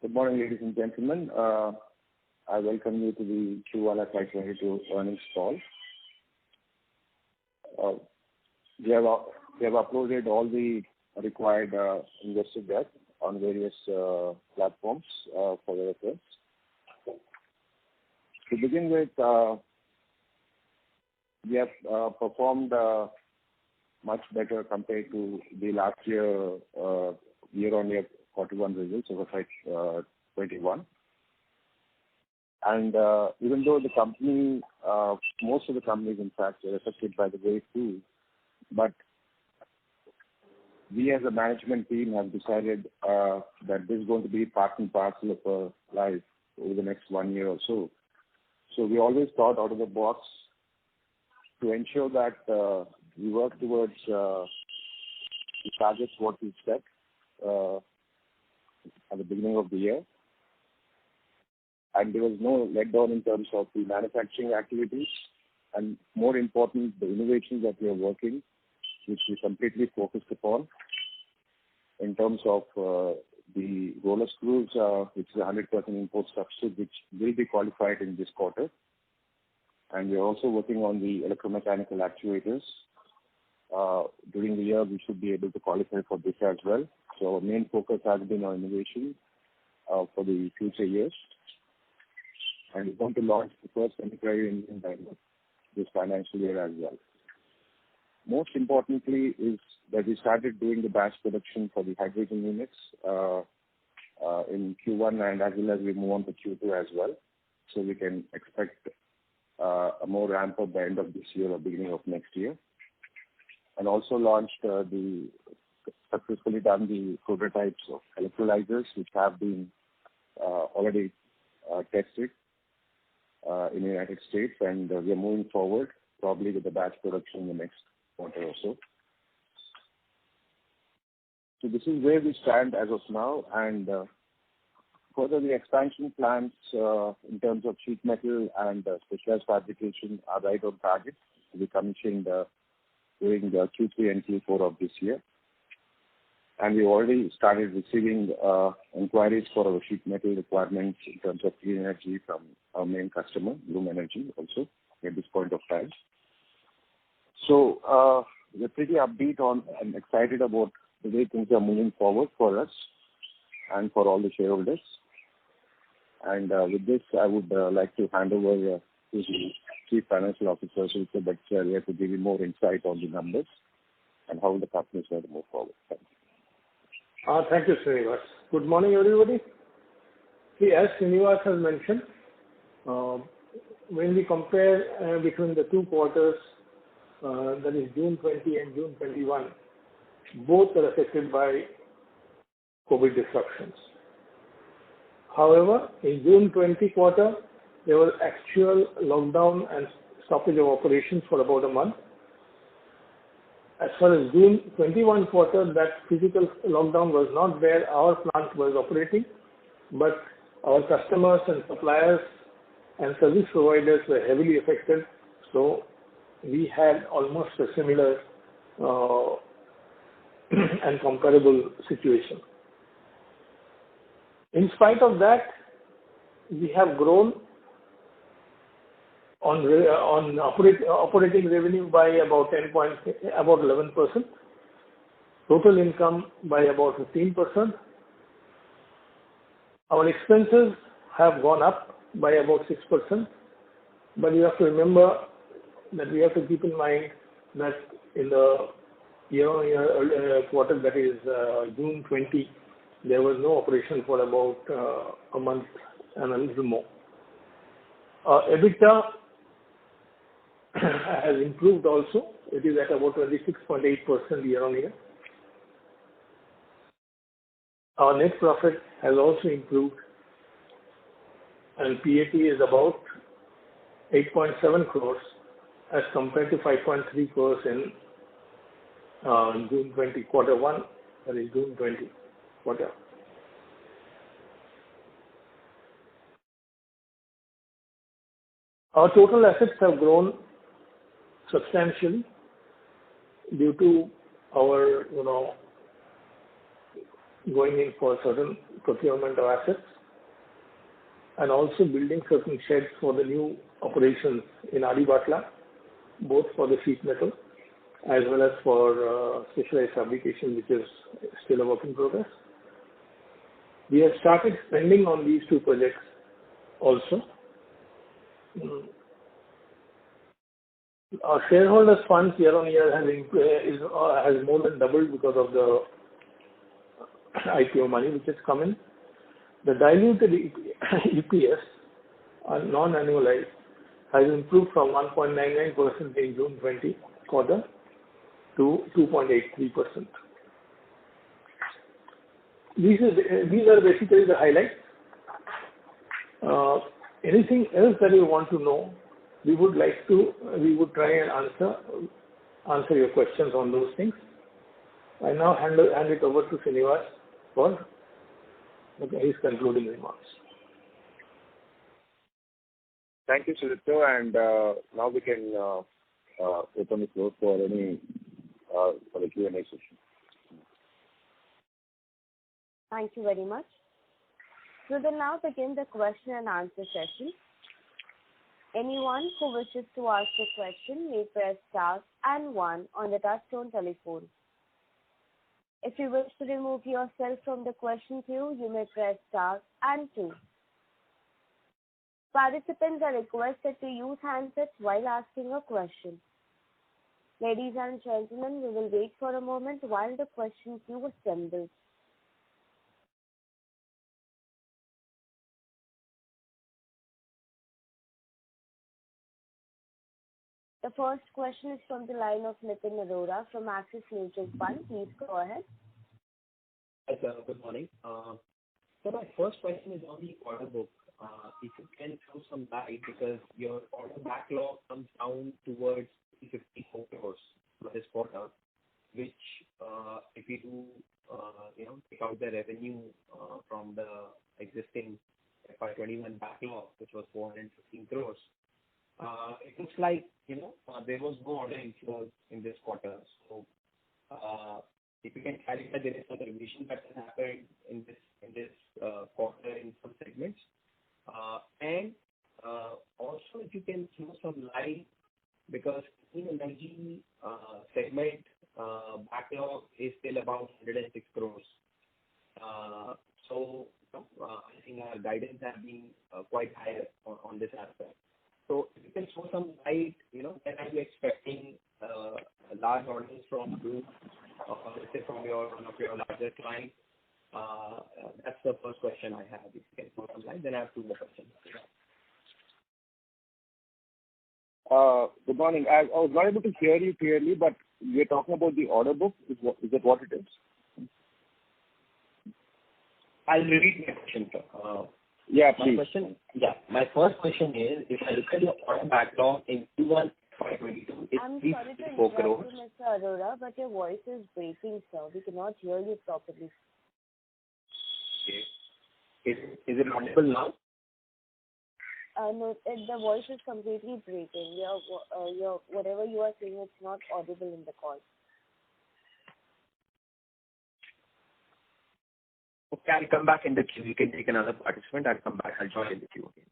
Good morning, ladies and gentlemen. I welcome you to the Q1 FY22 earnings call. We have uploaded all the required investor deck on various platforms for the reference. To begin with, we have performed much better compared to the last year year-on-year Q1 results of FY21. And even though the company, most of the companies in fact are affected by the wave 2, but we as a management team have decided that this is going to be part and parcel of our life over the next 1 year or so. So we always thought out of the box to ensure that we work towards the targets what we set at the beginning of the year. And there was no letdown in terms of the manufacturing activities, and more important, the innovations that we are working, which we completely focused upon in terms of the roller screws, which is a 100% import substitute, which will be qualified in this quarter. And we are also working on the electromechanical actuators. During the year, we should be able to qualify for this as well. So our main focus has been on innovation for the future years. And we want to launch the first semi-cryo engine this financial year as well. Most importantly is that we started doing the batch production for the hydrogen units in Q1, and as well as we move on to Q2 as well. So we can expect a more ramp up by end of this year or beginning of next year. And also launched successfully done the prototypes of electrolyzers, which have been already tested in the United States, and we are moving forward probably with the batch production in the next quarter or so. So this is where we stand as of now, and further the expansion plans in terms of sheet metal and specialized fabrication are right on target to be commissioned during the Q3 and Q4 of this year. And we already started receiving inquiries for our sheet metal requirements in terms of clean energy from our main customer, Bloom Energy, also at this point of time. So we're pretty upbeat on and excited about the way things are moving forward for us and for all the shareholders. And with this, I would like to hand over to the Chief Financial Officer, Sudipta Bhattacharya, to give you more insight on the numbers and how the company is going to move forward. Thank you. Thank you, Srinivas. Good morning, everybody. See, as Srinivas has mentioned, when we compare between the two quarters, that is June 20 and June 21, both are affected by COVID disruptions. However, in June 20 quarter, there was actual lockdown and stoppage of operations for about a month. As far as June 21 quarter, that physical lockdown was not there. Our plant was operating, but our customers and suppliers and service providers were heavily affected. So we had almost a similar and comparable situation. In spite of that, we have grown on operating revenue by about 11%, total income by about 15%. Our expenses have gone up by about 6%, but you have to remember that we have to keep in mind that in the year quarter, that is June 20, there was no operation for about a month and a little more. EBITDA has improved also. It is at about 26.8% year-on-year. Our net profit has also improved, and PAT is about 8.7 crores as compared to 5.3 crores in June 20 quarter 1, that is June 20 quarter. Our total assets have grown substantially due to our, going in for certain procurement of assets, and also building certain sheds for the new operations in Adibatla, both for the sheet metal as well as for specialized fabrication, which is still a work in progress. We have started spending on these two projects also. Our shareholders' funds year on year has more than doubled because of the IPO money which has come in. The diluted EPS, non-annualized, has improved from 1.99% in June 20 quarter to 2.83%. These are basically the highlights. Anything else that you want to know, we would try and answer your questions on those things. I now hand it over to Srinivas for his concluding remarks. Thank you, Sudipto, and now we can open the floor for the Q&A session. Thank you very much. We will now begin the question and answer session. Anyone who wishes to ask a question may press star and 1 on the touchtone telephone. If you wish to remove yourself from the question queue, you may press star and 2. Participants are requested to use handsets while asking a question. Ladies and gentlemen, we will wait for a moment while the question queue assembles. The first question is from the line of Nitin Arora from Axis Mutual Fund. Please go ahead. Hi, sir. Good morning. So my first question is on the order book. If you can throw some light, because your order backlog comes down towards 54 crores for this quarter, which if you do, take out the revenue from the existing FY21 backlog, which was 415 crores, it looks like, there was no order inflows in this quarter. So, if you can clarify, there is some revision that has happened in this quarter in some segments. And also, if you can throw some light, because clean energy segment backlog is still about 106 crores. So, I think our guidance has been quite high on this aspect. So if you can throw some light, when are you expecting large orders from Bloom, let's say from one of your larger clients? That's the first question I have. If you can throw some light, then I have two more questions. Good morning. I was not able to hear you clearly, but we're talking about the order book. Is that what it is? I'll repeat my question, sir. Yeah, please. My first question is, if I look at your order backlog in Q1 FY22, it's 354 crores. I'm sorry to interrupt you, Mr. Arora, but your voice is breaking, sir. We cannot hear you properly. Okay. Is it audible now? No, the voice is completely breaking. Whatever you are saying, it's not audible in the call. Okay, I'll come back in the queue. You can take another participant. I'll come back. I'll join in the queue again.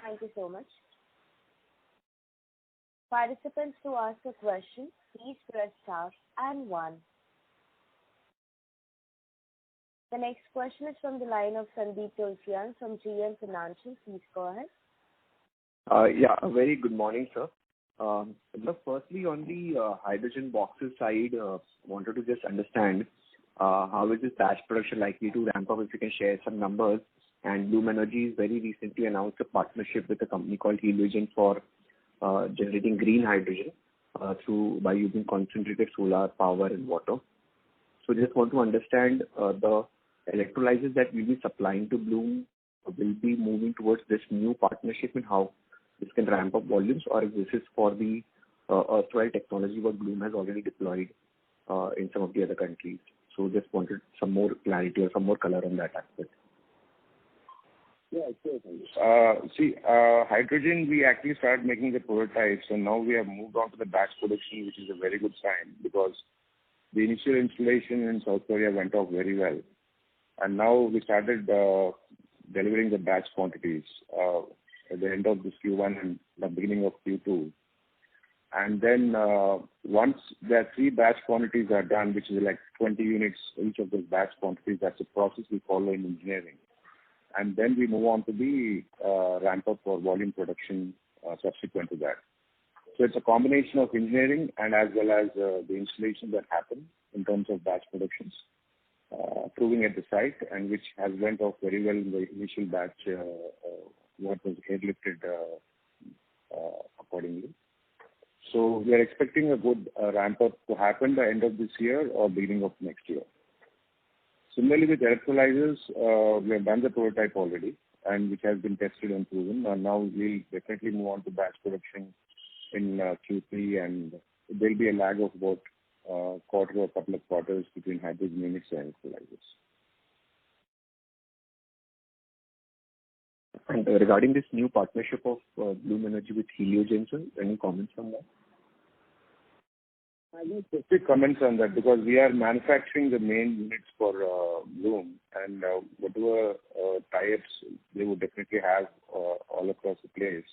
Thank you so much. Participants, to ask a question, please press star and 1. The next question is from the line of Sandeep Tulsian from GM Financial. Please go ahead. A very good morning, sir. Firstly, on the hydrogen boxes side, wanted to just understand how is this batch production likely to ramp up, if you can share some numbers. And Bloom Energy very recently announced a partnership with a company called Heliogen for generating green hydrogen by using concentrated solar power and water. So just want to understand the electrolyzers that we'll be supplying to Bloom will be moving towards this new partnership, and how this can ramp up volumes, or if this is for the erstwhile technology what Bloom has already deployed in some of the other countries. So just wanted some more clarity or some more color on that aspect. Yeah, sure. Hydrogen, we actually started making the prototypes, and now we have moved on to the batch production, which is a very good sign, because the initial installation in South Korea went off very well. And now we started delivering the batch quantities at the end of this Q1 and the beginning of Q2. And then once the 3 batch quantities are done, which is like 20 units, each of those batch quantities, that's a process we follow in engineering. And then we move on to the ramp up for volume production subsequent to that. So it's a combination of engineering and as well as the installation that happen in terms of batch productions, proving at the site, and which has went off very well in the initial batch, what was airlifted accordingly. So we are expecting a good ramp up to happen by end of this year or beginning of next year. Similarly with electrolyzers, we have done the prototype already, and which has been tested and proven. And now we'll definitely move on to batch production in Q3, and there will be a lag of about quarter or couple of quarters between hydrogen units and electrolyzers. And regarding this new partnership of Bloom Energy with Heliogen, sir, any comments on that? I will quickly comments on that because we are manufacturing the main units for Bloom, and whatever tie-ups they would definitely have all across the place.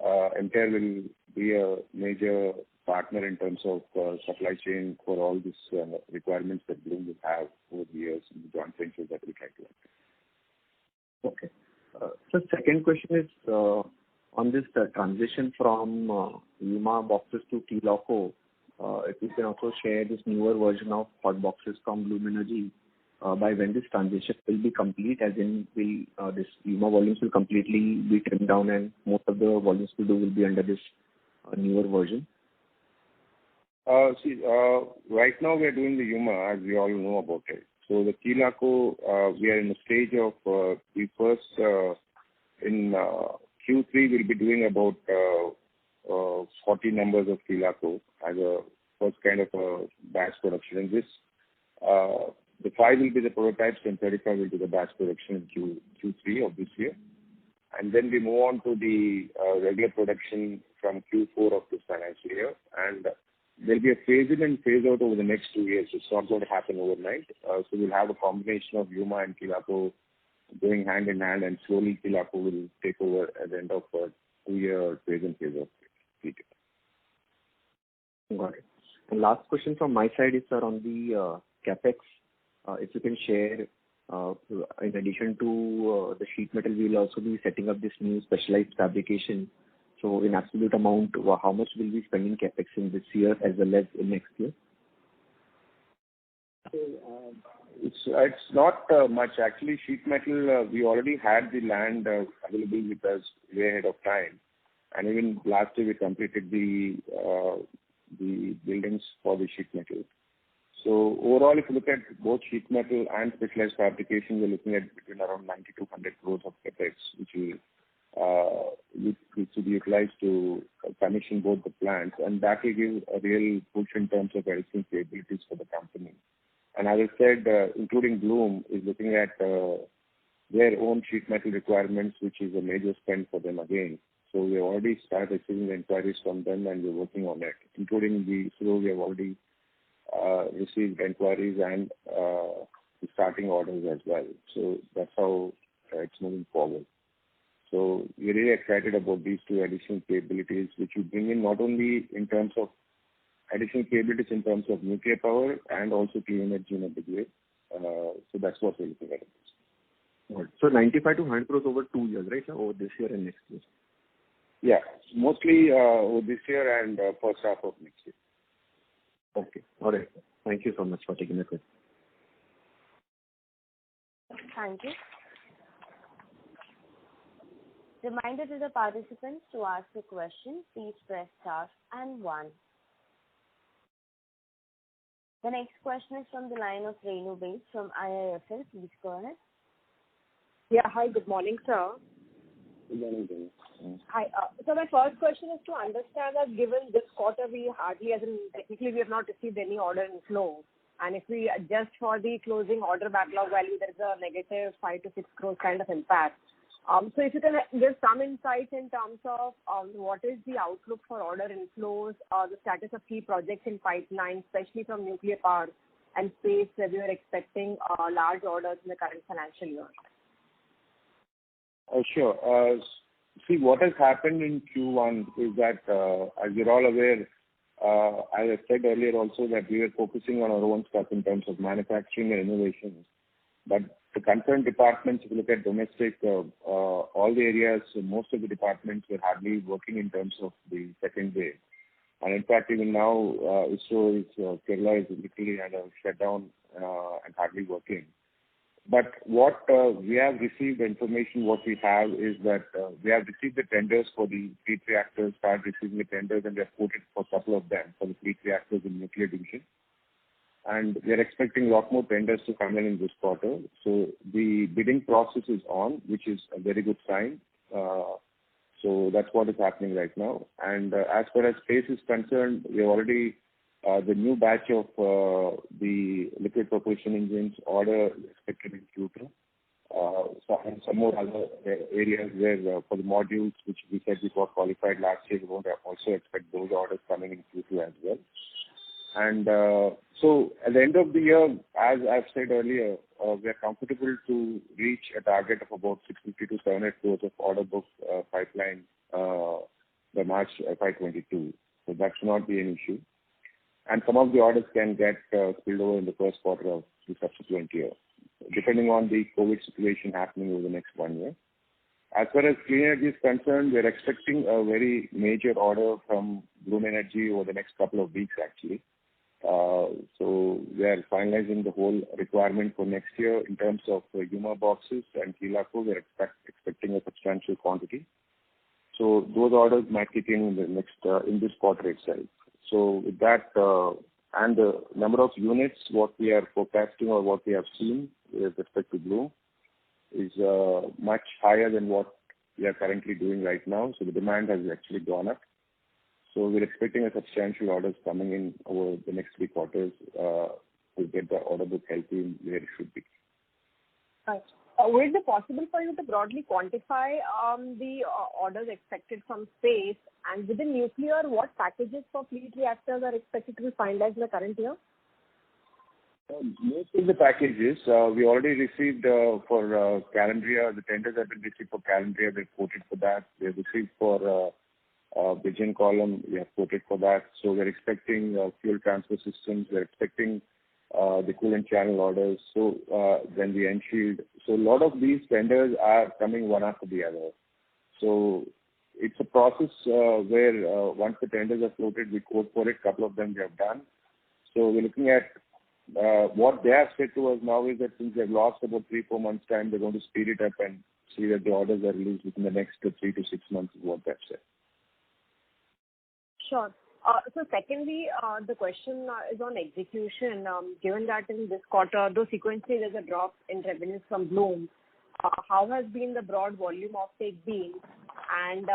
MTAR will be a major partner in terms of supply chain for all these requirements that Bloom will have over the years in the joint venture that we try to enter. Okay. So second question is on this transition from Yuma boxes to T-Loco. If you can also share this newer version of hot boxes from Bloom Energy, by when this transition will be complete, as in will this Yuma volumes will completely be trimmed down and most of the volumes will be under this newer version? Right now we are doing the Yuma, as we all know about it. So the T-Loco, we are in the stage of the first, in Q3 we'll be doing about 40 numbers of T-Loco as a first kind of a batch production. In this, the 5 will be the prototypes and 35 will be the batch production in Q3 of this year. And then we move on to the regular production from Q4 of this financial year. And there'll be a phase in and phase out over the next 2 years. It's not going to happen overnight. So we'll have a combination of Yuma and T-Loco going hand in hand, and slowly T-Loco will take over at the end of a 2-year phase in phase out. Got it. And last question from my side is, sir, on the capex. If you can share, in addition to the sheet metal, we will also be setting up this new specialized fabrication. So in absolute amount, how much will we spend in capex in this year as well as in next year? It's not much. Actually, sheet metal, we already had the land available with us way ahead of time. And even last year we completed the buildings for the sheet metal. So overall, if you look at both sheet metal and specialized fabrication, we're looking at between around 90 to 100 crores of capex, which will be utilized to commission both the plants, and that will give a real push in terms of additional capabilities for the company. And as I said, including Bloom is looking at their own sheet metal requirements, which is a major spend for them again. So we have already started receiving the inquiries from them, and we're working on it, including the ISRO. We have already received inquiries and starting orders as well. So that's how it's moving forward. So we're really excited about these 2 additional capabilities, which will bring in not only in terms of additional capabilities in terms of nuclear power and also clean energy in a big way. So that's what we're looking at. Right. So 95 to 100 crores over 2 years, right, sir? Over this year and next year? Yeah, mostly over this year and first half of next year. Okay. All right. Thank you so much for taking the question. Thank you. Reminder to the participants, to ask a question, please press star and 1. The next question is from the line of Renu Baid from IIFL. Please go ahead. Yeah, hi, good morning, sir. Good morning, Renu. Hi. So my first question is to understand that given this quarter we hardly, as in technically we have not received any order inflow, and if we adjust for the closing order backlog value, there is a negative 5 to 6 crores kind of impact. So if you can give some insights in terms of what is the outlook for order inflows, the status of key projects in pipeline, especially from nuclear power and space, where we are expecting large orders in the current financial year. Sure. See, what has happened in Q1 is that, as you're all aware, as I said earlier also, that we were focusing on our own stuff in terms of manufacturing and innovations. But the concerned departments, if you look at domestic, all the areas, most of the departments were hardly working in terms of the second wave. And in fact, even now, ISRO Kerala is literally had a shutdown and hardly working. But what we have received, the information what we have is that we have received the tenders for the fleet reactors, started receiving the tenders, and we have quoted for a couple of them for the fleet reactors in nuclear division. And we are expecting a lot more tenders to come in this quarter. So the bidding process is on, which is a very good sign. So that's what is happening right now. And as far as space is concerned, we already the new batch of the liquid propulsion engines order is expected in Q2. And some more other areas where for the modules, which we said we got qualified last year, we won't also expect those orders coming in Q2 as well. And so at the end of the year, as I've said earlier, we are comfortable to reach a target of about 650 to 700 crores of order book pipeline by March FY22. So that should not be an issue. And some of the orders can get spilled over in the first quarter of the subsequent year, depending on the COVID situation happening over the next 1 year. As far as clean energy is concerned, we are expecting a very major order from Bloom Energy over the next couple of weeks, actually. So we are finalizing the whole requirement for next year in terms of Yuma boxes and Kilako. We are expecting a substantial quantity. So those orders might kick in the next in this quarter itself. So with that and the number of units, what we are forecasting or what we have seen with respect to Bloom is much higher than what we are currently doing right now. So the demand has actually gone up. So we're expecting a substantial orders coming in over the next 3 quarters to get the order book healthy where it should be. Right. Would it be possible for you to broadly quantify the orders expected from space, and within nuclear, what packages for fleet reactors are expected to be finalized in the current year? Most of the packages we already received for Calandria. The tenders have been received for Calandria. They've quoted for that. They have received for Pigeon column. We have quoted for that. So we're expecting fuel transfer systems. We're expecting the coolant channel orders. So then the end shield. So a lot of these tenders are coming one after the other. So it's a process where once the tenders are floated, we quote for it. A couple of them we have done. So we're looking at what they have said to us now is that since they've lost about 3-4 months' time, they're going to speed it up and see that the orders are released within the next 3 to 6 months is what they've said. Sure. So secondly, the question is on execution. Given that in this quarter, though sequentially there's a drop in revenues from Bloom, how has been the broad volume offtake been? And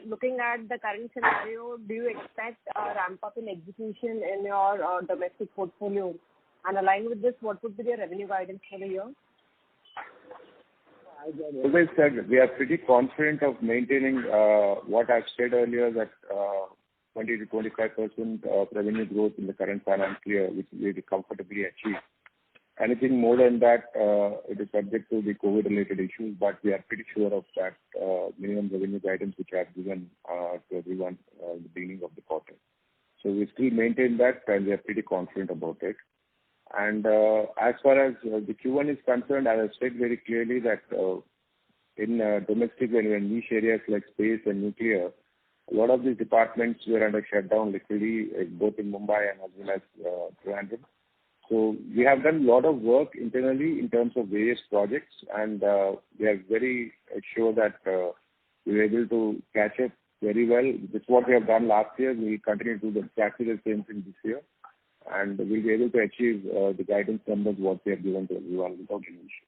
looking at the current scenario, do you expect a ramp up in execution in your domestic portfolio? And aligned with this, what would be the revenue guidance for the year? As I always said, we are pretty confident of maintaining what I've said earlier, that 20 to 25% of revenue growth in the current financial year, which we will comfortably achieve. Anything more than that, it is subject to the COVID-related issues, but we are pretty sure of that minimum revenue guidance which I have given to everyone in the beginning of the quarter. So we still maintain that, and we are pretty confident about it. And as far as the Q1 is concerned, I have said very clearly that in domestic and niche areas like space and nuclear, a lot of these departments were under shutdown literally, both in Mumbai and as well as Trivandrum. So we have done a lot of work internally in terms of various projects, and we are very sure that we are able to catch up very well. This is what we have done last year. We will continue to do exactly the same thing this year, and we will be able to achieve the guidance numbers what we have given to everyone without any issue.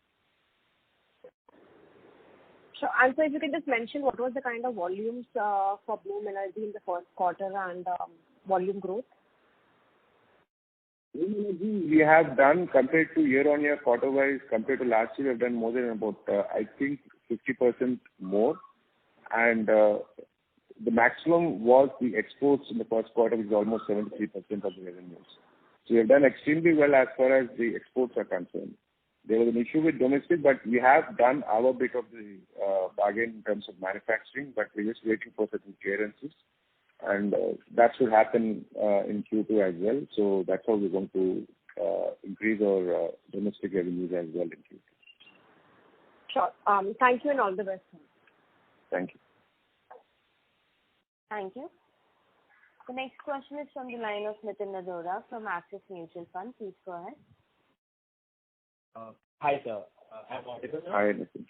Sure. And so if you can just mention what was the kind of volumes for Bloom Energy in the first quarter and volume growth? Bloom Energy, we have done compared to year-on-year, quarter-wise, compared to last year, we have done more than about, I think, 50% more. And the maximum was the exports in the first quarter, which is almost 73% of the revenues. So we have done extremely well as far as the exports are concerned. There was an issue with domestic, but we have done our bit of the bargain in terms of manufacturing, but we're just waiting for certain clearances. And that should happen in Q2 as well. So that's how we're going to increase our domestic revenues as well in Q2. Sure. Thank you and all the best. Thank you. Thank you. The next question is from the line of Nitin Nadora from Axis Mutual Fund. Please go ahead. Hi, sir. I'm audible now? Hi, Nitin.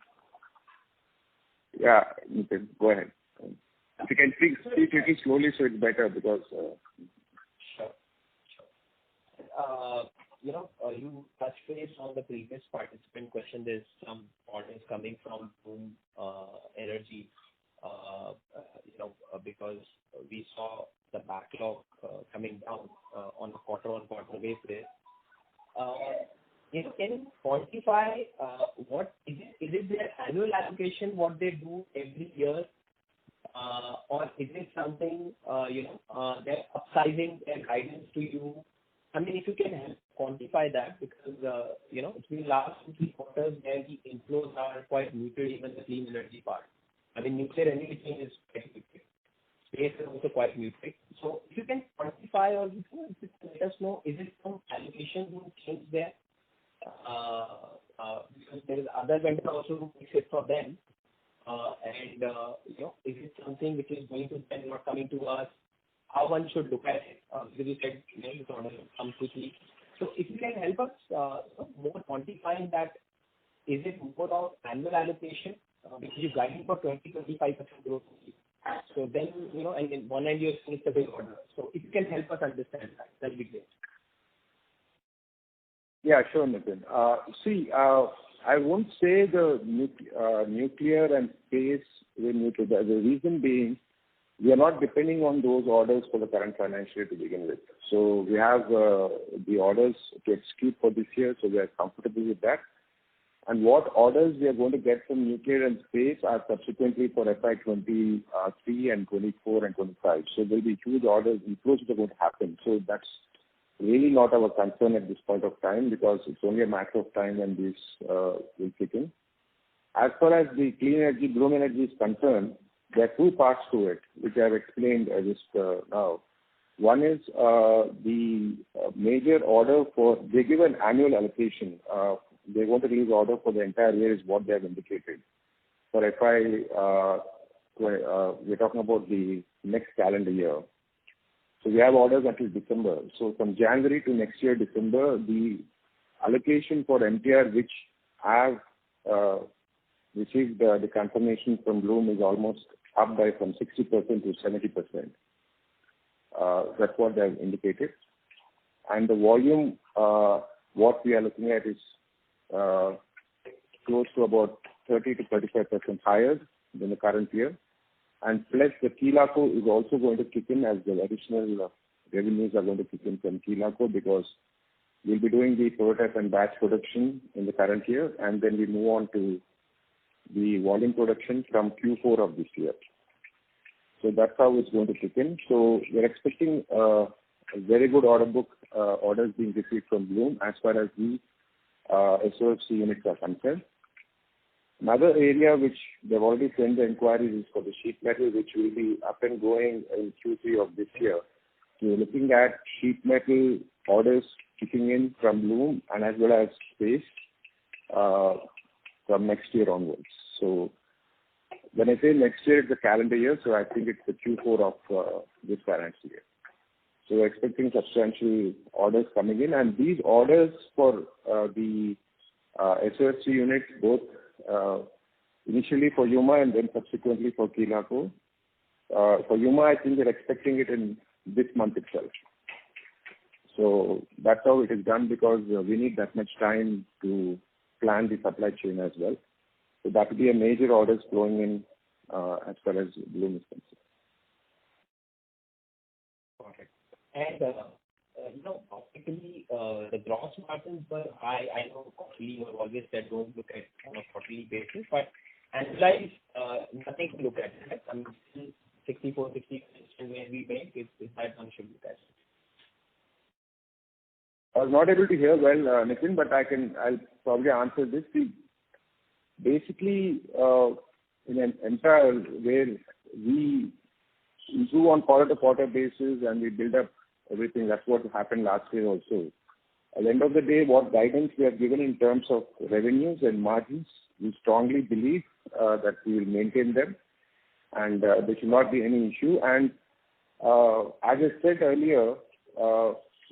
Yeah, Nitin, go ahead. If you can speak little slowly so it's better because... Sure. You touched base on the previous participant question. There's some orders coming from Bloom Energy, because we saw the backlog coming down on a quarter-on-quarter basis. Can you quantify what is it their annual allocation, what they do every year, or is it something they're upsizing their guidance to you? I mean, if you can help quantify that, because it's been last 2-3 quarters where the inflows are quite muted, even the clean energy part. I mean, nuclear anything is quite muted. Space is also quite muted. So if you can quantify or let us know, is it some allocation being changed there? Because there is other vendor also who makes it for them. Is it something which is going to then not coming to us? How one should look at it? Because you said this order come quickly. So if you can help us more quantifying that, is it more of annual allocation? Because you're guiding for 20-25% growth. So then, and in one end you're saying it's a big order. So if you can help us understand that, that'll be great. Yeah, sure, Nitin. I won't say the nuclear and space will nuclear. The reason being, we are not depending on those orders for the current financial year to begin with. So we have the orders to execute for this year, so we are comfortable with that. And what orders we are going to get from nuclear and space are subsequently for FY 23 and 24 and 25. So there will be huge orders, inflows that are going to happen. So that's really not our concern at this point of time, because it's only a matter of time when these will kick in. As far as the clean energy, Bloom Energy is concerned, there are 2 parts to it, which I have explained just now. One is the major order they give an annual allocation. They want to release order for the entire year is what they have indicated. For FY, we're talking about the next calendar year. So we have orders until December. So from January to next year, December, the allocation for MTR, which have received the confirmation from Bloom, is almost up by from 60% to 70%. That's what they have indicated. And the volume, what we are looking at is close to about 30 to 35% higher than the current year. And plus the Keelako is also going to kick in, as the additional revenues are going to kick in from Keelako, because we'll be doing the prototype and batch production in the current year, and then we move on to the volume production from Q4 of this year. So that's how it's going to kick in. So we're expecting a very good order book, orders being received from Bloom as far as the SOFC units are concerned. Another area which they've already sent the inquiries is for the sheet metal, which will be up and going in Q3 of this year. So we're looking at sheet metal orders kicking in from Bloom and as well as space from next year onwards. So when I say next year, it's the calendar year, so I think it's the Q4 of this financial year. So we're expecting substantial orders coming in, and these orders for the SOFC units, both initially for Yuma and then subsequently for Keelako. For Yuma, I think they're expecting it in this month itself. So that's how it is done, because we need that much time to plan the supply chain as well. So that will be a major orders flowing in as far as Bloom is concerned. Got it. And optically, the gross margins were high. I know quarterly you have always said don't look at on a quarterly basis, but Analyze, nothing to look at, right? I mean, still 64, 60 where we make is that one should look at. I was not able to hear well, Nitin, but I'll probably answer this. See, basically, in an entire where we improve on quarter-to-quarter basis and we build up everything. That's what happened last year also. At the end of the day, what guidance we have given in terms of revenues and margins, we strongly believe that we will maintain them, and there should not be any issue. And as I said earlier,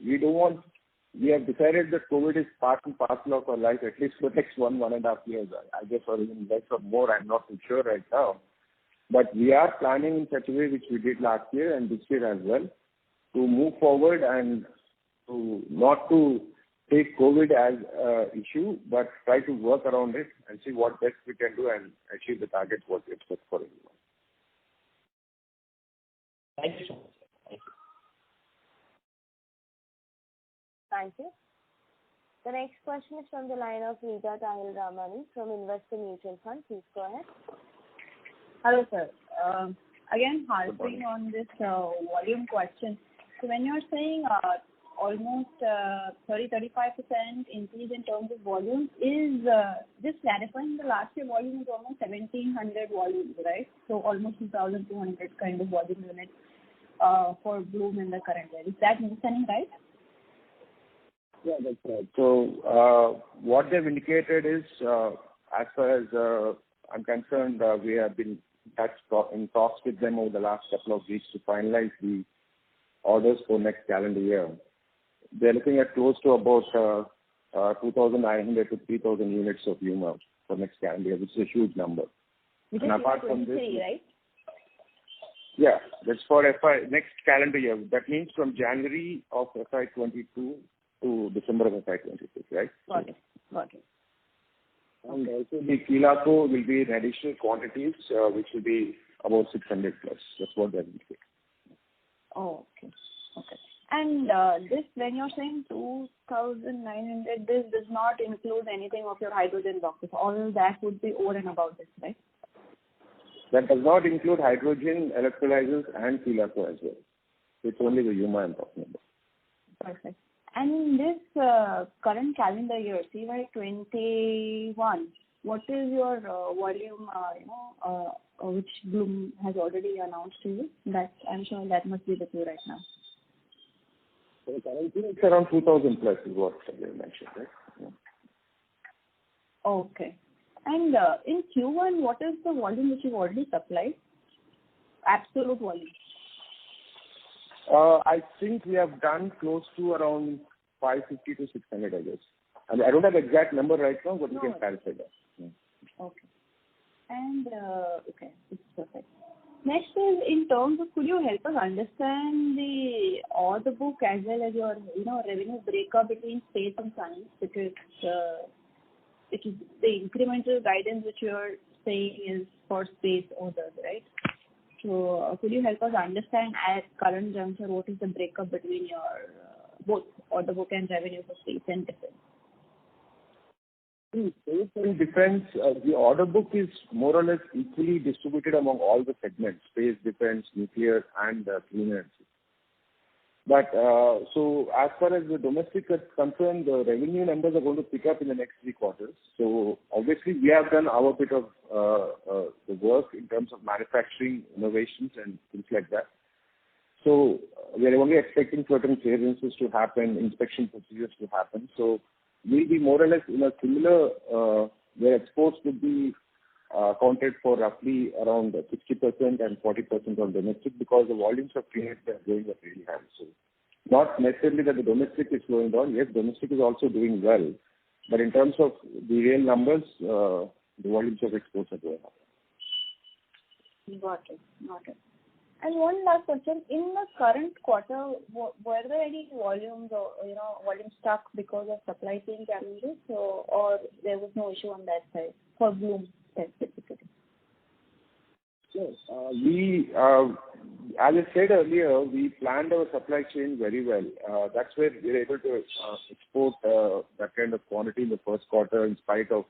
we have decided that COVID is part and parcel of our life, at least for the next 1.5 years. I guess, or even less or more, I'm not too sure right now. But we are planning in such a way, which we did last year and this year as well, to move forward and not to take COVID as an issue, but try to work around it and see what best we can do and achieve the targets what we expect for everyone. Thank you so much. Thank you. Thank you. The next question is from the line of Rita Tahil Ramani from Investor Mutual Fund. Please go ahead. Hello, sir. Again, harping on this volume question. So when you're saying almost 30-35% increase in terms of volume, is just clarifying the last year volume is almost 1,700 volumes, right? So almost 2,200 kind of volume units for Bloom in the current year. Is that understanding right? Yeah, that's right. So what they've indicated is, as far as I'm concerned, we have been in talks with them over the last couple of weeks to finalize the orders for next calendar year. They're looking at close to about 2,900 to 3,000 units of Yuma for next calendar year, which is a huge number. Which and is apart from this, right? Yeah, that's for next calendar year. That means from January of FY22 to December of FY26, right? Got it. And also the Kilaco will be in additional quantities, which will be about 600 plus. That's what they're indicating. Oh, okay. And this, when you're saying 2,900, this does not include anything of your hydrogen boxes. All that would be over and above this, right? That does not include hydrogen, electrolyzers, and Kilaco as well. It's only the Yuma I'm talking about. Perfect. And in this current calendar year, CY21, what is your volume, which Bloom has already announced to you? That I'm sure that must be the two right now. So currently it's around 2,000 plus is what you mentioned, right? Yeah. Okay. And in Q1, what is the volume which you've already supplied? Absolute volume. I think we have done close to around 550 to 600, I guess. I mean, I don't have the exact number right now, but we can clarify that. Yeah. Okay. And, okay, it's perfect. Next is in terms of, could you help us understand the order book as well as your, revenue breakup between space and science, because it is the incremental guidance which you are saying is for space orders, right? So could you help us understand at current juncture what is the breakup between your both order book and revenue for space and defense? Space and defense, the order book is more or less equally distributed among all the segments: space, defense, nuclear, and clean energy. But so as far as the domestic is concerned, the revenue numbers are going to pick up in the next 3 quarters. So obviously we have done our bit of the work in terms of manufacturing innovations and things like that. So we are only expecting certain clearances to happen, inspection procedures to happen. So we'll be more or less in a similar where exports would be accounted for roughly around 60% and 40% on domestic, because the volumes of clean energy are going up really high. So not necessarily that the domestic is slowing down. Yes, domestic is also doing well. But in terms of the real numbers, the volumes of exports are going up. Got it. And one last question. In the current quarter, were there any volumes or, volume stuck because of supply chain challenges, or there was no issue on that side for Bloom specifically? Yes. As I said earlier, we planned our supply chain very well. That's where we were able to export that kind of quantity in the first quarter in spite of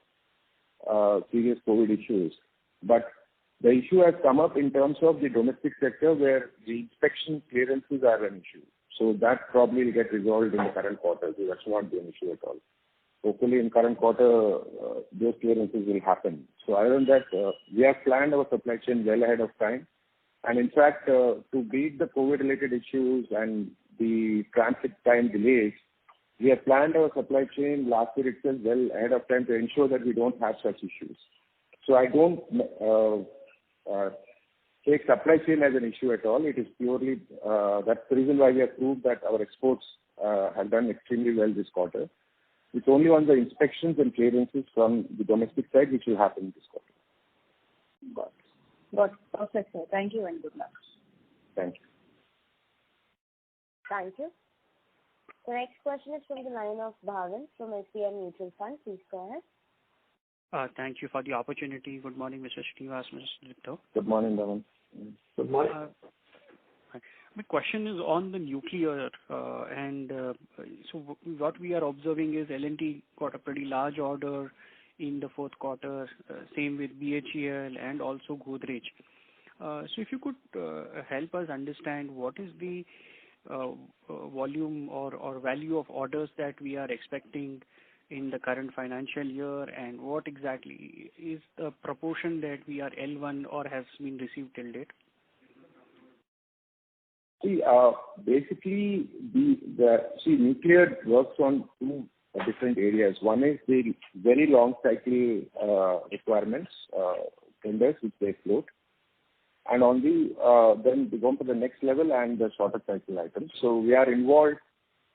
serious COVID issues. But the issue has come up in terms of the domestic sector where the inspection clearances are an issue. So that probably will get resolved in the current quarter. So that should not be an issue at all. Hopefully in current quarter, those clearances will happen. So other than that, we have planned our supply chain well ahead of time. And in fact, to beat the COVID-related issues and the transit time delays, we have planned our supply chain last year itself well ahead of time to ensure that we don't have such issues. So I don't take supply chain as an issue at all. It is purely, that's the reason why we have proved that our exports have done extremely well this quarter. It's only on the inspections and clearances from the domestic side which will happen this quarter. Got it. Perfect, sir. Thank you and good luck. Thank you. Thank you. The next question is from the line of Bhavan from SBI Mutual Fund. Please go ahead. Thank you for the opportunity. Good morning, Mr. Srinivas, Mr. Victor. Good morning, Bhavan. Good morning. My question is on the nuclear, so what we are observing is L&T got a pretty large order in the fourth quarter, same with BHEL and also Godrej. So if you could help us understand what is the volume or value of orders that we are expecting in the current financial year, and what exactly is the proportion that we are L1 or has been received till date? See, basically, nuclear works on two different areas. One is the very long cycle requirements, tenders which they float, and on then we go to the next level and the shorter cycle items. So we are involved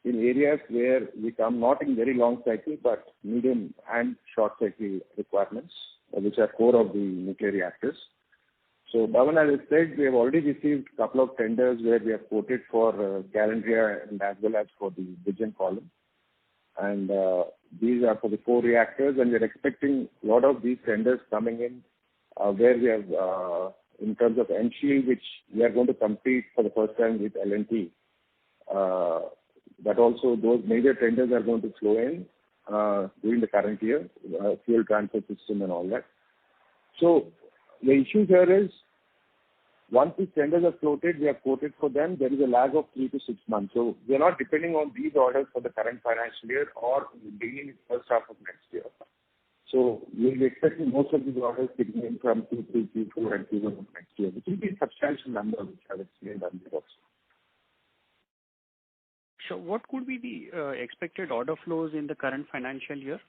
in areas where we come not in very long cycle but medium and short cycle requirements, which are core of the nuclear reactors. So, Bhavan, as I said, we have already received a couple of tenders where we have quoted for Calandria and as well as for the Vision column. And these are for the 4 reactors, and we are expecting a lot of these tenders coming in where we have, in terms of N-Shield, which we are going to compete for the first time with L&T. But also those major tenders are going to flow in during the current year, fuel transfer system and all that. So the issue here is, once these tenders are floated, we have quoted for them, there is a lag of 3 to 6 months. So we are not depending on these orders for the current financial year or beginning in the first half of next year. So we will be expecting most of these orders kicking in from Q3, Q4 and Q1 of next year, which will be a substantial number, which I have explained earlier also. So what could be the expected order flows in the current financial year?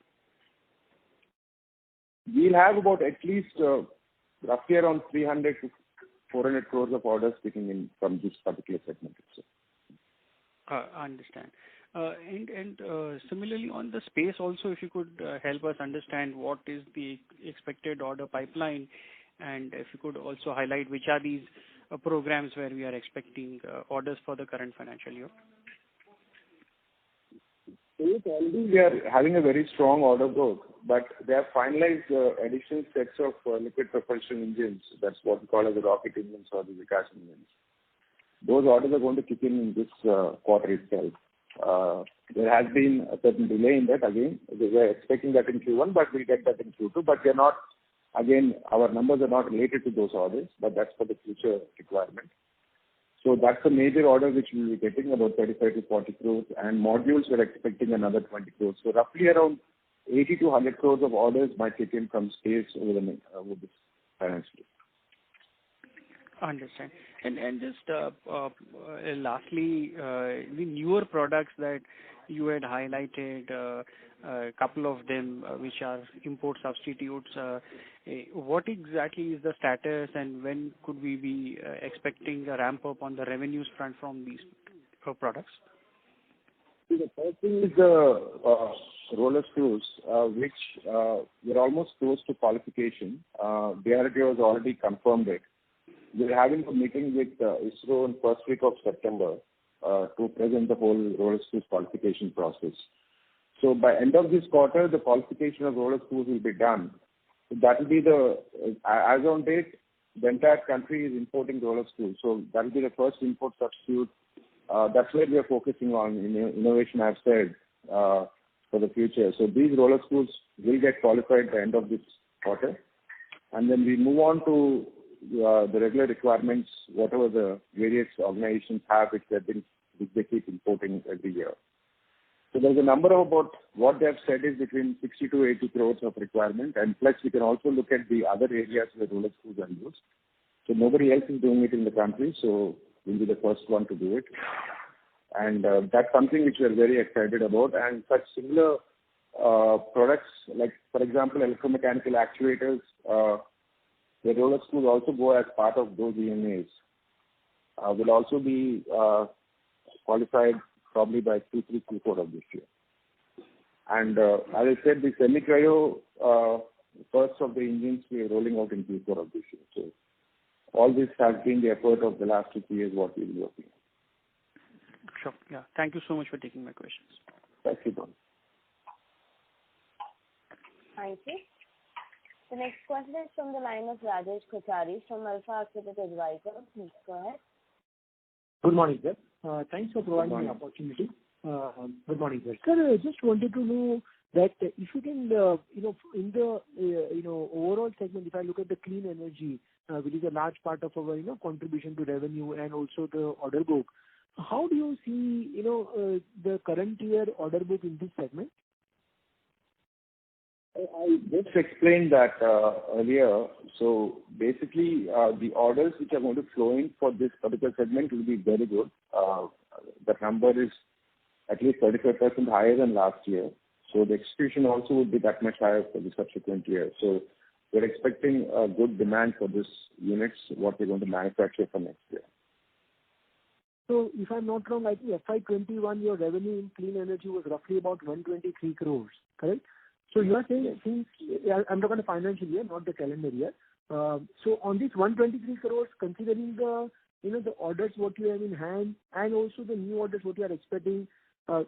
We'll have about at least roughly around 300 to 400 crores of orders kicking in from this particular segment itself. I understand. And similarly on the space also, if you could help us understand what is the expected order pipeline, and if you could also highlight which are these programs where we are expecting orders for the current financial year. We are having a very strong order book, but they have finalized additional sets of liquid propulsion engines. That's what we call as the rocket engines or the Vikas engines. Those orders are going to kick in this quarter itself. There has been a certain delay in that again. We were expecting that in Q1, but we'll get that in Q2. But they're not, again, our numbers are not related to those orders, but that's for the future requirement. So that's a major order which we will be getting, about 35 to 40 crores, and modules we're expecting another 20 crores. So roughly around 80 to 100 crores of orders might kick in from space over this financial year. Understand. And just lastly, the newer products that you had highlighted, a couple of them which are import substitutes, what exactly is the status, and when could we be expecting a ramp up on the revenues front from these products? See, the first thing is the roller screws, which we're almost close to qualification. DRDO has already confirmed it. We're having a meeting with ISRO in first week of September to present the whole roller screws qualification process. So by end of this quarter, the qualification of roller screws will be done. So that will be as on date, the entire country is importing roller screws. So that will be the first import substitute. That's where we are focusing on innovation, I've said, for the future. So these roller screws will get qualified by end of this quarter. and then we move on to the regular requirements, whatever the various organizations have, which they keep importing every year. So there's a number of about what they have said is between 60 to 80 crores of requirement, and plus we can also look at the other areas where roller screws are used. So nobody else is doing it in the country, so we'll be the first one to do it. And that's something which we are very excited about. And such similar products, like for example, electromechanical actuators, the roller screws also go as part of those EMAs. Will also be qualified probably by Q3, Q4 of this year. And as I said, the semi-cryo first of the engines we are rolling out in Q4 of this year. So all this has been the effort of the last 2 years what we've been working on. Sure. Yeah. Thank you so much for taking my questions. Thank you, Don. Thank you. The next question is from the line of Rajesh Kochari from Alpha Accurate Advisors. Please go ahead. Good morning, sir. Thanks for providing the opportunity. Good morning, sir. Sir, I just wanted to know that if you can, in the, overall segment, if I look at the clean energy, which is a large part of our, contribution to revenue and also the order book, how do you see, the current year order book in this segment? I just explained that earlier. So basically, the orders which are going to flow in for this particular segment will be very good. The number is at least 35% higher than last year. So the execution also would be that much higher for the subsequent year. So we're expecting a good demand for this units, what we're going to manufacture for next year. So if I'm not wrong, I think FY21, your revenue in clean energy was roughly about 123 crores, correct? So you are saying, since I'm talking the financial year, not the calendar year. So on this 123 crores, considering the the orders what you have in hand and also the new orders what you are expecting,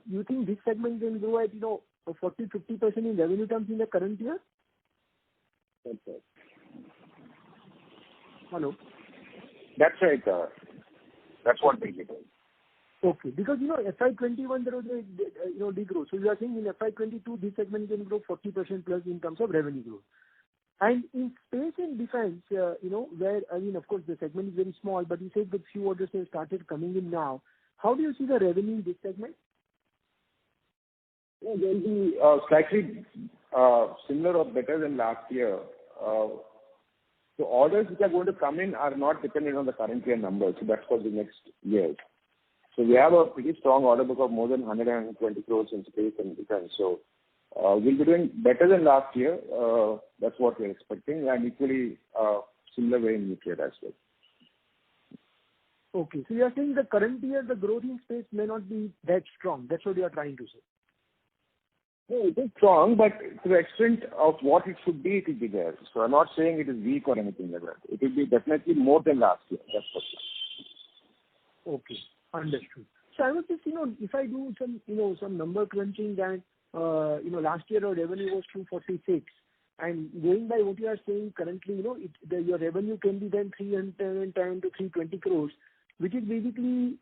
you think this segment can grow at 40-50% in revenue terms in the current year? That's right. Hello. That's right. That's what we did. Okay, because FY21 there was a degrowth. So you are saying in FY22 this segment can grow 40% plus in terms of revenue growth. And in space and defense, where of course the segment is very small, but you said the few orders have started coming in now. How do you see the revenue in this segment? Yeah, they'll be slightly similar or better than last year. The orders which are going to come in are not dependent on the current year numbers. So that's for the next years. So we have a pretty strong order book of more than 120 crores in space and defense. So we'll be doing better than last year. That's what we're expecting, and equally similar way in nuclear as well. Okay, so you are saying the current year the growth in space may not be that strong. That's what you are trying to say. No, it is strong, but to the extent of what it should be, it will be there. So I'm not saying it is weak or anything like that. It will be definitely more than last year. That's for sure. Okay, understood. So I was just, if I do some, some number crunching that, last year our revenue was 246, and going by what you are saying currently, your revenue can be then 310 to 320 crores, which is basically,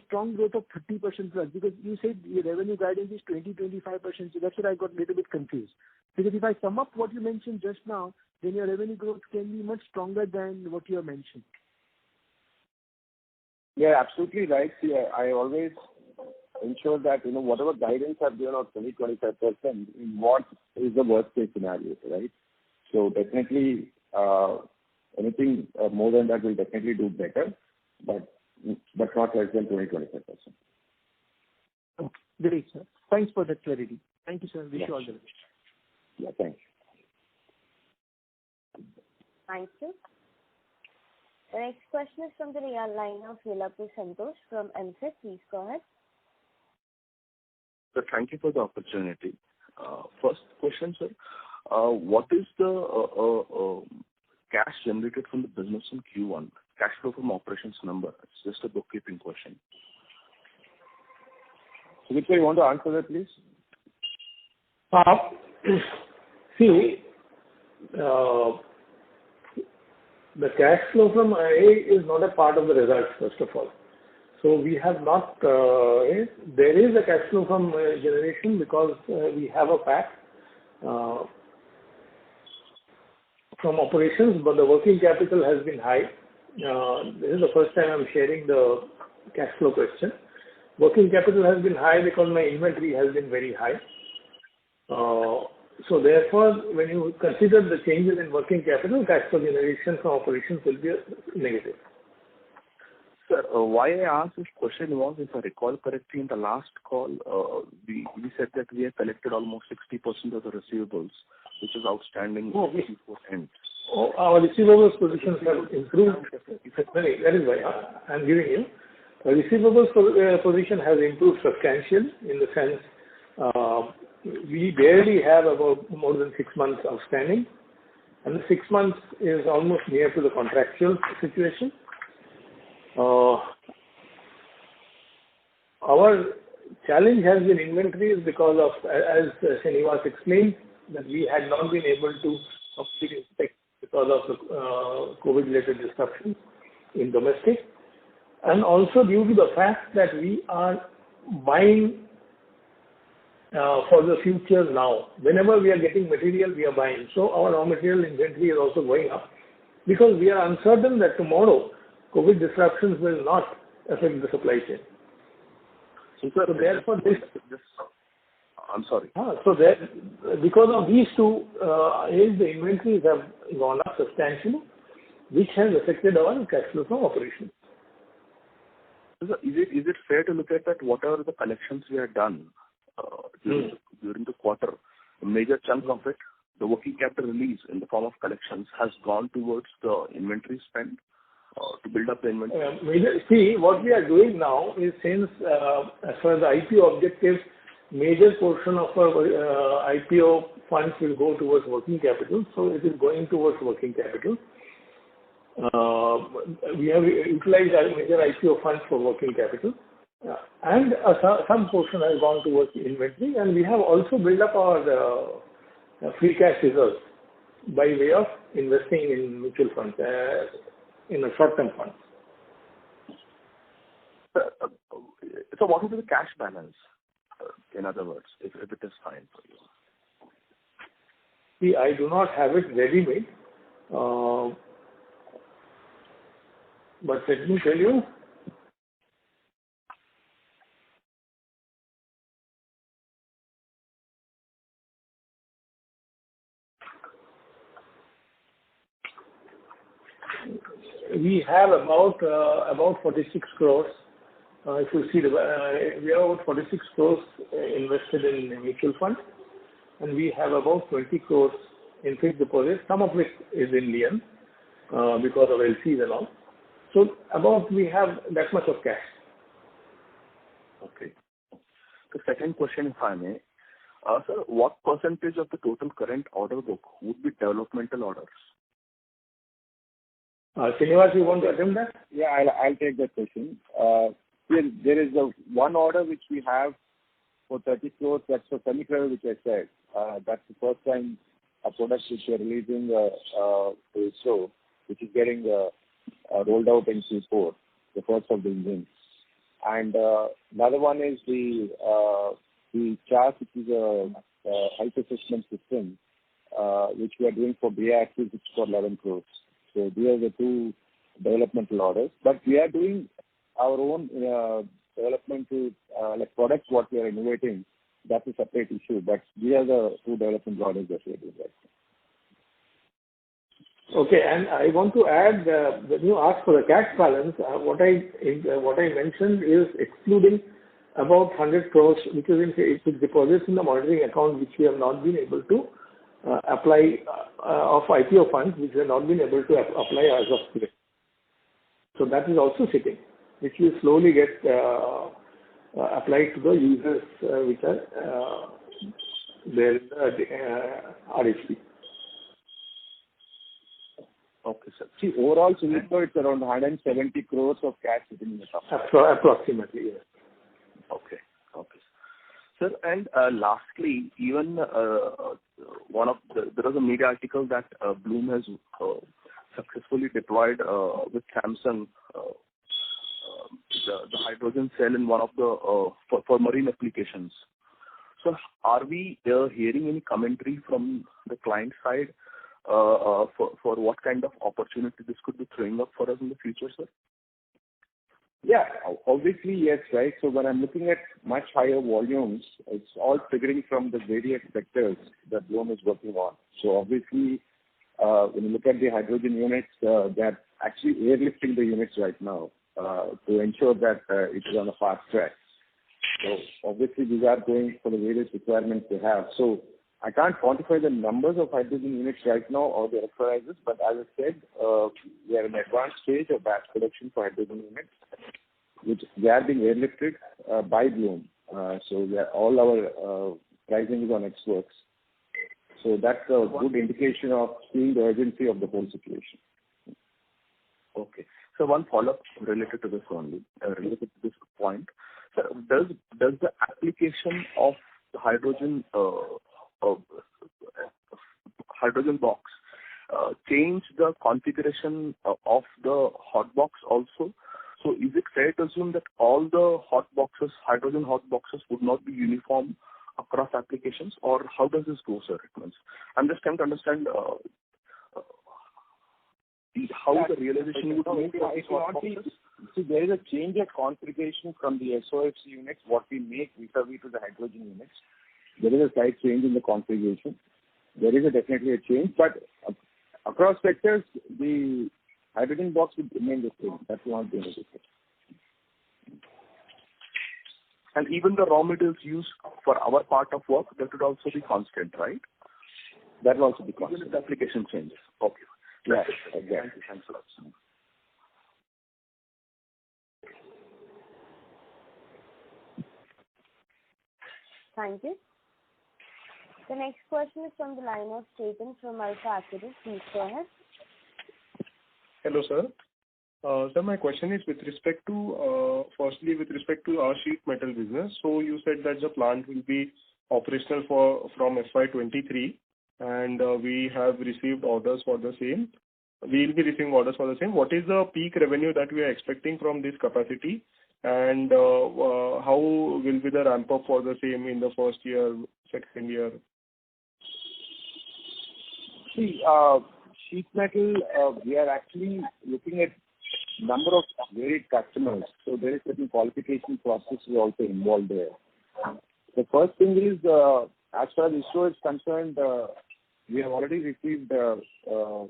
strong growth of 30% plus, because you said your revenue guidance is 20-25%, so that's where I got a little bit confused. Because if I sum up what you mentioned just now, then your revenue growth can be much stronger than what you have mentioned. Yeah, absolutely right. Yeah, I always ensure that, whatever guidance I've given of 20-25%, what is the worst case scenario, right? So definitely, anything more than that will definitely do better, but not less than 20-25%. Okay, great, sir. Thanks for that clarity. Thank you, sir. Wish you all the best. Yeah, thanks. Thank you. The next question is from the line of Yelapu Santosh from MSET. Please go ahead. Sir, thank you for the opportunity. First question, sir. What is the cash generated from the business in Q1? Cash flow from operations number. It's just a bookkeeping question. So which way you want to answer that, please? See, the cash flow from IA is not a part of the results, first of all. So we have not, there is a cash flow from generation because we have a PAT. from operations, but the working capital has been high. This is the first time I'm sharing the cash flow question. Working capital has been high because my inventory has been very high. So therefore, when you consider the changes in working capital, cash flow generation from operations will be negative. Sir, why I asked this question was, if I recall correctly, in the last call, we said that we have collected almost 60% of the receivables, which is outstanding before end. Our receivables positions have improved. That is why I'm giving you. The receivables position has improved substantially in the sense we barely have about more than 6 months outstanding, and the 6 months is almost near to the contractual situation. Our challenge has been inventories because of, as Srinivas explained, that we had not been able to complete inspect because of the COVID-related disruptions in domestic, and also due to the fact that we are buying for the future now. Whenever we are getting material, we are buying. So our raw material inventory is also going up because we are uncertain that tomorrow COVID disruptions will not affect the supply chain. So therefore, I'm sorry. So because of these two, the inventories have gone up substantially, which has affected our cash flow from operations. So is it fair to look at that whatever the collections we have done during the quarter, a major chunk of it, the working capital release in the form of collections, has gone towards the inventory spend to build up the inventory? See, what we are doing now is, since as far as the IPO objectives, major portion of our IPO funds will go towards working capital, so it is going towards working capital. We have utilized our major IPO funds for working capital, and some portion has gone towards inventory, and we have also built up our free cash reserves by way of investing in mutual funds, in a short-term funds. So what will be the cash balance, in other words, if it is fine for you? See, I do not have it ready-made, but let me tell you. We have about 46 crores. If you see, we have about 46 crores invested in a mutual fund, and we have about 20 crores in fixed deposits, some of which is in lien because of LCs and all. So we have that much of cash. Okay. The second question, if I may. Sir, what percentage of the total current order book would be developmental orders? Srinivas, you want to attempt that? Yeah, I'll take that question. There is one order which we have for 30 crores. That's for semi-cryo, which I said. That's the first time a product which we are releasing to ISRO, which is getting rolled out in Q4, the first of the engines. And another one is the CHAS, which is a health assessment system, which we are doing for BA Axis, which is for 11 crores. So these are the two developmental orders. But we are doing our own development to like products what we are innovating. That's a separate issue. But these are the two development orders that we are doing right now. Okay, and I want to add, when you ask for the cash balance, what I mentioned is excluding about 100 crores, which is in fixed deposits in the monitoring account, which we have not been able to apply of IPO funds, which we have not been able to apply as of today. So that is also sitting, which will slowly get applied to the users which are there in the RHP. Okay, sir. See, overall, it's around 170 crores of cash sitting in the company. Approximately, yes. Okay. Sir, and lastly, even there was a media article that Bloom has successfully deployed with Samsung the hydrogen cell in one of the for marine applications. So, are we hearing any commentary from the client side for what kind of opportunity this could be throwing up for us in the future, sir? Yeah, obviously, yes, right? So when I'm looking at much higher volumes, it's all figuring from the various sectors that Bloom is working on. So obviously, when you look at the hydrogen units, they're actually airlifting the units right now to ensure that it is on a fast track. So obviously, these are going for the various requirements they have. So I can't quantify the numbers of hydrogen units right now or the exercises, but as I said, we are in advanced stage of batch production for hydrogen units, which they are being airlifted by Bloom. So all our pricing is on ex-works. So that's a good indication of seeing the urgency of the whole situation. Okay. So one follow-up related to this only, related to this point. So does the application of the hydrogen box change the configuration of the hot box also? So is it fair to assume that all the hydrogen hot boxes would not be uniform across applications, or how does this go, sir? I'm just trying to understand how the realization would be for these hot boxes. See, there is a change of configuration from the SOFC units, what we make vis-a-vis to the hydrogen units. There is a slight change in the configuration. There is definitely a change, but across sectors, the hydrogen box will remain the same. That will not be any different. And even the raw materials used for our part of work, that would also be constant, right? That will also be constant. Even if the application changes. Okay. Yes, exactly. Thank you. Thanks a lot, sir. Thank you. The next question is from the line of Chetan from Alpha Accurate. Please go ahead. Hello, sir. Sir, my question is with respect to, firstly, with respect to our sheet metal business. So you said that the plant will be operational from FY23, and we have received orders for the same. We will be receiving orders for the same. What is the peak revenue that we are expecting from this capacity, and how will be the ramp up for the same in the first year, second year? See, sheet metal, we are actually looking at number of varied customers. So there is certain qualification process also involved there. The first thing is, as far as ISRO is concerned, we have already received, to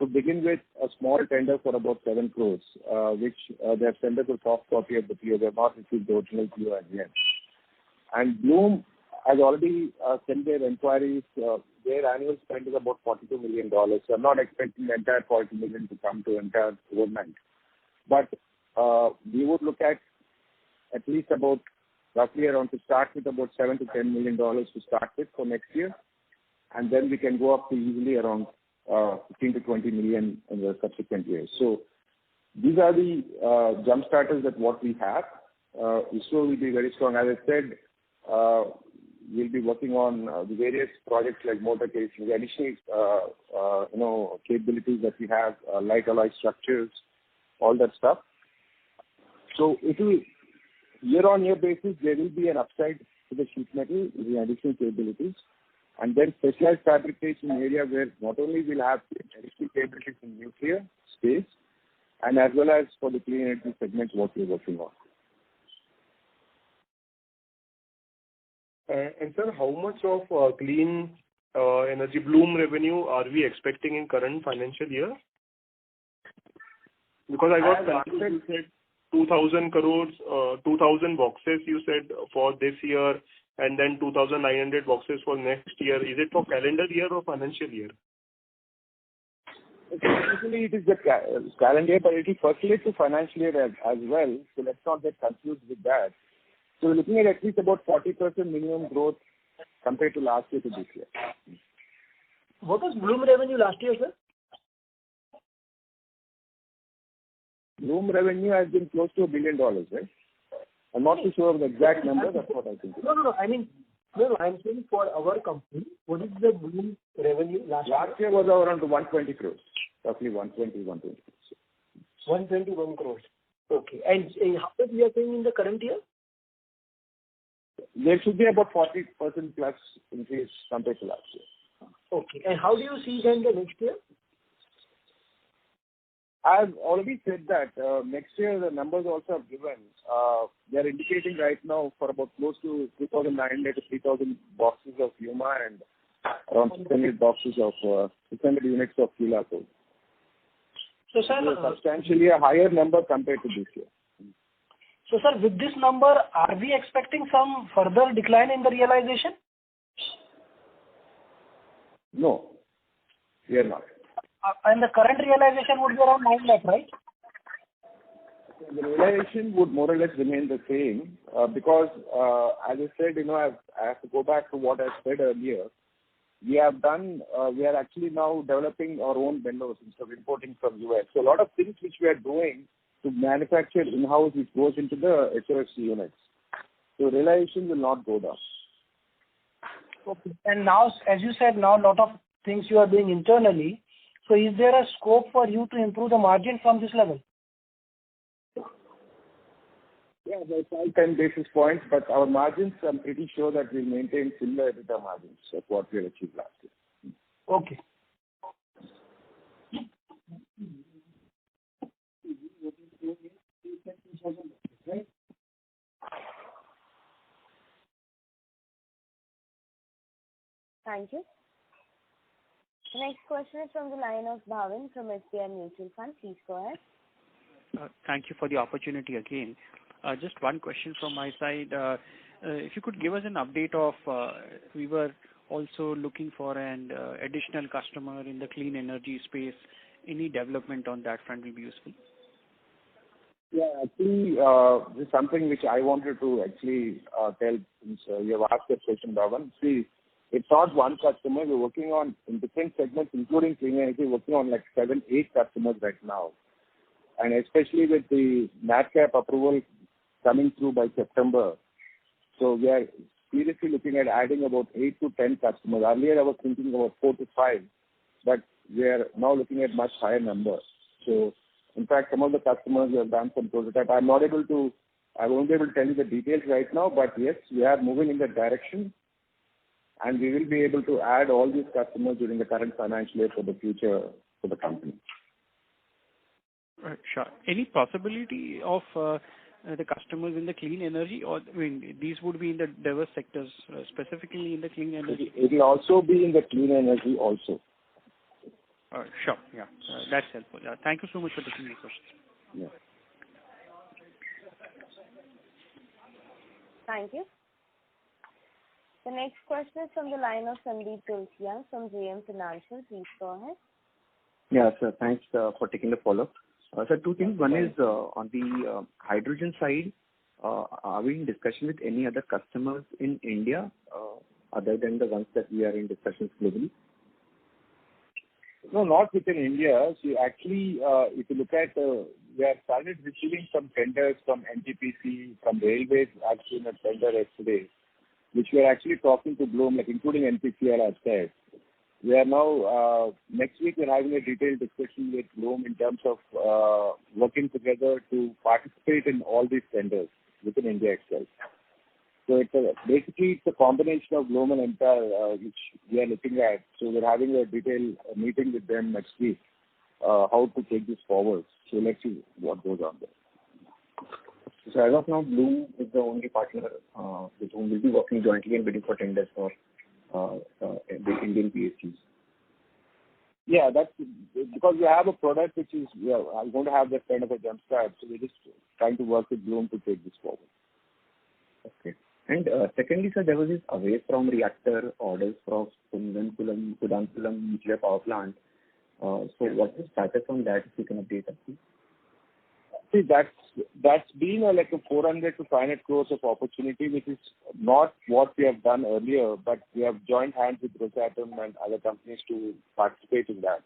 begin with, a small tender for about 7 crores, which they have sent us a soft copy of the PO. They have not received the original PO as yet. And Bloom has already sent their inquiries. Their annual spend is about $42 million. So I'm not expecting the entire $40 million to come to entire government. But we would look at least about roughly around, to start with, about $7 to $10 million to start with for next year. And then we can go up to easily around 15 to 20 million in the subsequent years. So these are the jump starters that what we have. ISRO will be very strong. As I said, we'll be working on the various projects like motor casing, additional capabilities that we have, light alloy structures, all that stuff. So it will, year-on-year basis, there will be an upside to the sheet metal with the additional capabilities. And then specialized fabrication area where not only we'll have additional capabilities in nuclear, space, and as well as for the clean energy segment what we're working on. And sir, how much of clean energy Bloom revenue are we expecting in current financial year? Because I got confused. You said 2,000 crores, 2,000 boxes you said for this year, and then 2,900 boxes for next year. Is it for calendar year or financial year? Usually it is the calendar year, but it will percolate to financial year as well. So let's not get confused with that. So we're looking at least about 40% minimum growth compared to last year to this year. What was Bloom revenue last year, sir? Bloom revenue has been close to $1 billion, right? I'm not too sure of the exact number. That's what I think. No. I mean, I'm saying for our company, what is the Bloom revenue last year? Last year was around 120 crores. Roughly 120 crores. 121 crores. Okay. And how much we are saying in the current year? There should be about 40% plus increase compared to last year. Okay. And how do you see then the next year? I've already said that next year the numbers also are given. They are indicating right now for about close to 2,900 to 3,000 boxes of Yuma and around 600 boxes of 600 units of Fila-Coat. So, sir, substantially a higher number compared to this year. So, sir, with this number, are we expecting some further decline in the realization? No, we are not. And the current realization would be around 9 lakh, right? The realization would more or less remain the same because, as I said, I have to go back to what I said earlier. We are actually now developing our own vendors instead of importing from US. So a lot of things which we are doing to manufacture in-house, which goes into the HRFC units. So realization will not go down. Okay. And now, as you said, now a lot of things you are doing internally. So is there a scope for you to improve the margin from this level? Yeah, by 5-10 basis points, but our margins, I'm pretty sure that we'll maintain similar EBITDA margins of what we achieved last year. Okay. Thank you. The next question is from the line of Bhavin from SBI Mutual Fund. Please go ahead. Thank you for the opportunity again. Just one question from my side. If you could give us an update of, we were also looking for an additional customer in the clean energy space. Any development on that front will be useful. Yeah, actually, this is something which I wanted to actually tell since you have asked that question, Bhavan. See, it's not one customer. We're working on in different segments, including clean energy, working on like 7-8 customers right now. And especially with the NADCAP approval coming through by September. So we are seriously looking at adding about 8 to 10 customers. Earlier I was thinking about 4 to 5, but we are now looking at much higher numbers. So in fact, some of the customers have done some prototype. I won't be able to tell you the details right now, but yes, we are moving in that direction. And we will be able to add all these customers during the current financial year for the future for the company. Right, sure. Any possibility of the customers in the clean energy, or these would be in the diverse sectors, specifically in the clean energy? It will also be in the clean energy also. Sure, yeah. That's helpful. Thank you so much for taking my questions. Yeah. Thank you. The next question is from the line of Sandeep Tulsiyan from JM Financial. Please go ahead. Yeah, sir. Thanks for taking the follow-up. Sir, two things. One is on the hydrogen side, are we in discussion with any other customers in India other than the ones that we are in discussions globally? No, not within India. See, actually, if you look at, we have started receiving some tenders from NTPC, from railways. I've seen a tender yesterday, which we are actually talking to Bloom, like including NPCL, I've said. We are now, next week, we're having a detailed discussion with Bloom in terms of working together to participate in all these tenders within India itself. So basically, it's a combination of Bloom and MTAR, which we are looking at. So we're having a detailed meeting with them next week, how to take this forward. So let's see what goes on there. So as of now, Bloom is the only partner with whom we'll be working jointly and bidding for tenders for the Indian PSUs. Yeah, that's because we have a product which is I'm going to have that kind of a jump start. So we're just trying to work with Bloom to take this forward. Okay. And secondly, sir, there was this away from reactor orders from Kudankulam nuclear power plant. So what is the status on that, if you can update us, please? See, that's been like a 400 to 500 crores of opportunity, which is not what we have done earlier, but we have joined hands with Rosatom and other companies to participate in that.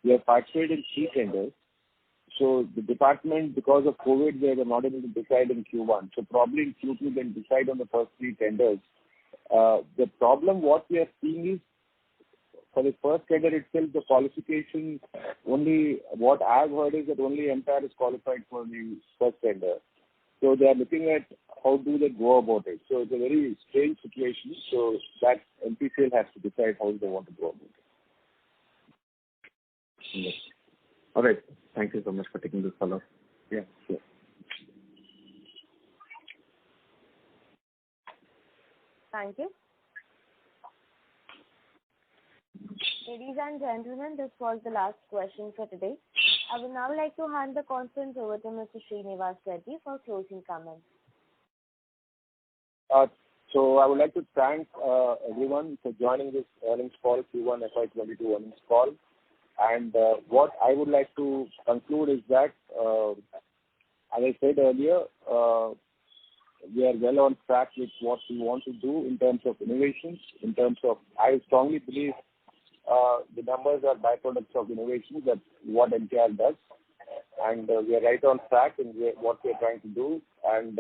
We have participated in 3 tenders. So the department, because of COVID, they were not able to decide in Q1. So probably in Q2, they'll decide on the first 3 tenders. The problem what we are seeing is, for the first tender itself, the qualification, only what I've heard is that only MTAR is qualified for the first tender. So they are looking at how do they go about it? So it's a very strange situation. So that NPCL has to decide how they want to go about it. Yes. All right. Thank you so much for taking this follow-up. Yeah, sure. Thank you. Ladies and gentlemen, this was the last question for today. I would now like to hand the conference over to Mr. Srinivas Reddy for closing comments. So I would like to thank everyone for joining this earnings call, Q1 FY22 earnings call. And what I would like to conclude is that, as I said earlier, we are well on track with what we want to do in terms of innovations, in terms of, I strongly believe the numbers are byproducts of innovations. That's what MTR does. And we are right on track in what we are trying to do. And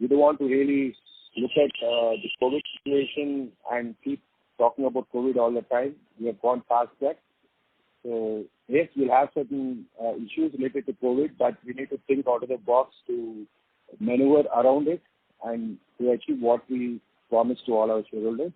we don't want to really look at the COVID situation and keep talking about COVID all the time. We have gone past that. So yes, we'll have certain issues related to COVID, but we need to think out of the box to maneuver around it and to achieve what we promised to all our shareholders.